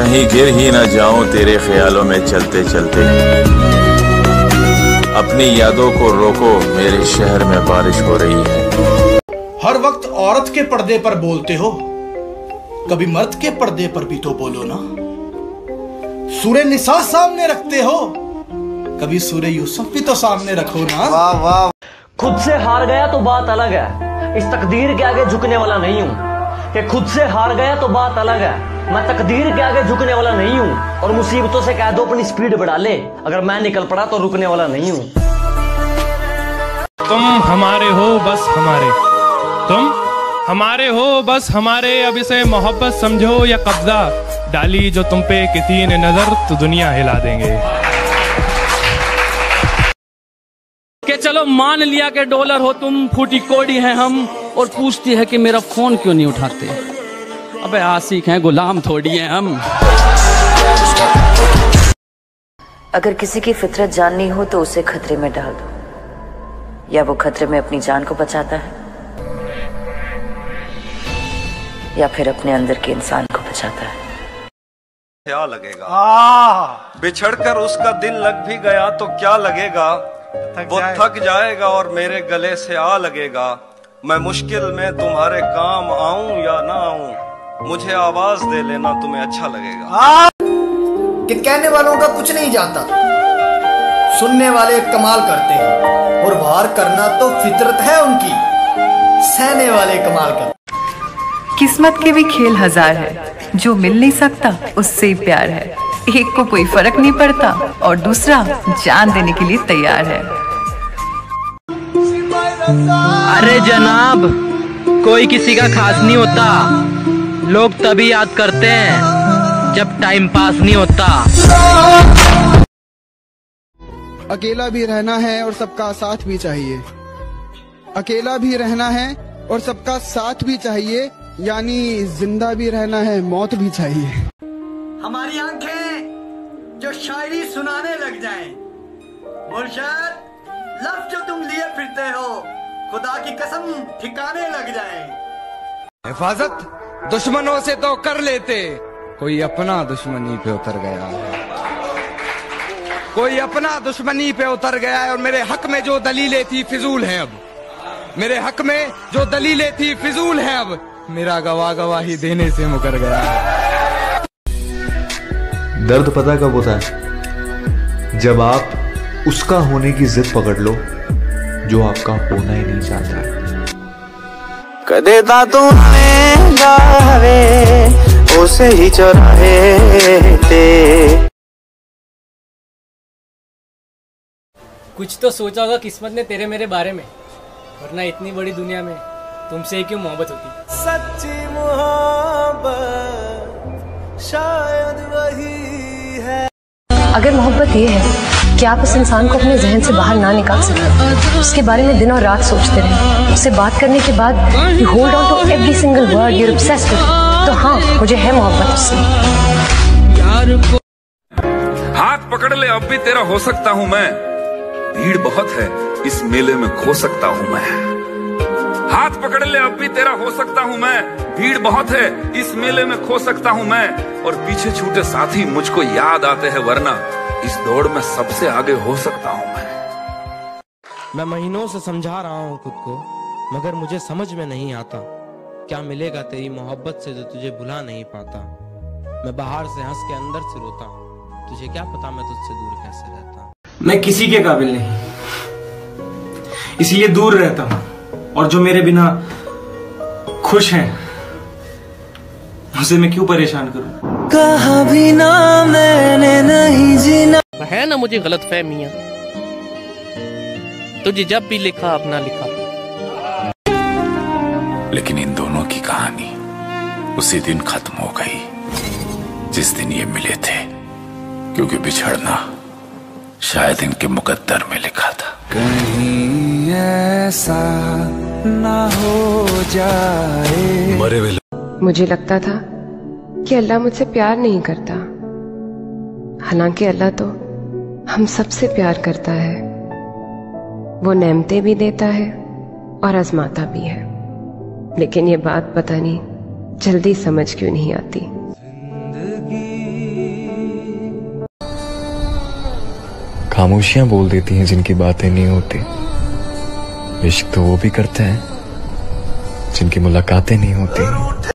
कहीं गिर ही ना जाऊं तेरे ख्यालों में चलते चलते। अपनी यादों को रोको, मेरे शहर में बारिश हो रही है। हर वक्त औरत के पर्दे पर बोलते हो, कभी मर्द के पर्दे पर भी तो बोलो ना। सूरे निसा सामने रखते हो, कभी सूरे यूसुफ भी तो सामने रखो ना। वाह वाह। खुद से हार गया तो बात अलग है, इस तकदीर के आगे झुकने वाला नहीं हूँ। कि खुद से हार गया तो बात अलग है, मैं तकदीर के आगे झुकने वाला नहीं हूँ। और मुसीबतों से कह दो अपनी स्पीड बढ़ा ले, अगर मैं निकल पड़ा तो रुकने वाला नहीं हूँ। तुम हमारे हो बस हमारे, तुम हमारे हो बस हमारे। अब इसे मोहब्बत समझो या कब्जा, डाली जो तुम पे किसी ने नजर तो दुनिया हिला देंगे। कि चलो मान लिया कि डॉलर हो तुम, फूटी कोड़ी है हम, और पूछती है कि मेरा फोन क्यों नहीं उठाते। अबे आशिक हैं, गुलाम थोड़ी हैं हम। अगर किसी की फितरत जाननी हो तो उसे खतरे में डाल दो, या वो खतरे में अपनी जान को बचाता है, या फिर अपने अंदर के इंसान को बचाता है। क्या लगेगा बिछड़कर उसका दिल लग भी गया तो क्या लगेगा। वो थक जाएगा और मेरे गले से आ लगेगा। मैं मुश्किल में तुम्हारे काम आऊं या ना आऊं, मुझे आवाज दे लेना, तुम्हें अच्छा लगेगा। कि कहने वालों का कुछ नहीं जाता, सुनने वाले कमाल करते हैं, और वार करना तो फितरत है उनकी, सहने वाले कमाल करते। किस्मत के भी खेल हजार है, जो मिल नहीं सकता उससे ही प्यार है। एक को कोई फर्क नहीं पड़ता और दूसरा जान देने के लिए तैयार है। अरे जनाब, कोई किसी का खास नहीं होता, लोग तभी याद करते हैं जब टाइम पास नहीं होता। अकेला भी रहना है और सबका साथ भी चाहिए। अकेला भी रहना है और सबका साथ भी चाहिए, यानी जिंदा भी रहना है, मौत भी चाहिए। हमारी आंखें जो शायरी सुनाने लग जाएं, मुर्शद लफ्ज जो तुम लिए फिरते हो खुदा की कसम ठिकाने लग जाएं। हिफाजत दुश्मनों से तो कर लेते, कोई अपना दुश्मनी पे उतर गया है। कोई अपना दुश्मनी पे उतर गया है, और मेरे हक में जो दलीलें थी फिजूल हैं अब। मेरे हक में जो दलीलें थी फिजूल हैं अब, मेरा गवाही देने से मुकर गया है। दर्द पता कब होता है? जब आप उसका होने की जिद पकड़ लो जो आपका होना ही नहीं चाहता। कदे ता तू जावे उसे ही चुराहे ते। कुछ तो सोचा होगा किस्मत ने तेरे मेरे बारे में, वरना इतनी बड़ी दुनिया में तुमसे ही क्यों मोहब्बत होती। सच्ची मोहब्बत शायद वही है। अगर मोहब्बत ये है कि आप उस इंसान को अपने जहन से बाहर ना निकाल सके, उसके बारे में दिन और रात सोचते रहे, उससे बात करने के बाद you hold on to every single word, you are obsessed with, तो हाँ, मुझे है मोहब्बत उससे। हाथ पकड़ ले, अब भी तेरा हो सकता हूँ मैं। भीड़ बहुत है, इस मेले में खो सकता हूँ मैं। हाथ पकड़ ले, अब भी तेरा हो सकता हूँ मैं। भीड़ बहुत है, इस मेले में खो सकता हूँ मैं। और पीछे छूटे साथी मुझको याद आते हैं, वरना इस दौड़ में सबसे आगे हो सकता हूँ मैं महीनों से समझा रहा हूँ खुद को, मगर मुझे समझ में नहीं आता क्या मिलेगा तेरी मोहब्बत से जो तुझे भुला नहीं पाता। मैं बाहर से हंस के अंदर से रोता हूँ, तुझे क्या पता मैं तुझसे दूर कैसे रहता। मैं किसी के काबिल नहीं, इसलिए दूर रहता हूँ, और जो मेरे बिना खुश हैं उसे मैं क्यों परेशान करूं। कहा भी ना मैंने नहीं जीना। है ना मुझे गलत फहमियां, तुझे जब भी लिखा अपना लिखा। लेकिन इन दोनों की कहानी उसी दिन खत्म हो गई जिस दिन ये मिले थे, क्योंकि बिछड़ना शायद इनके मुकद्दर में लिखा था। कहीं ऐसा ना हो जाए। मरे हुए मुझे लगता था कि अल्लाह मुझसे प्यार नहीं करता, हालांकि अल्लाह तो हम सबसे प्यार करता है। वो नेमतें भी देता है और आजमाता भी है, लेकिन ये बात पता नहीं जल्दी समझ क्यों नहीं आती। खामोशियां बोल देती हैं जिनकी बातें नहीं होती। इश्क तो वो भी करते हैं जिनकी मुलाकातें नहीं होती।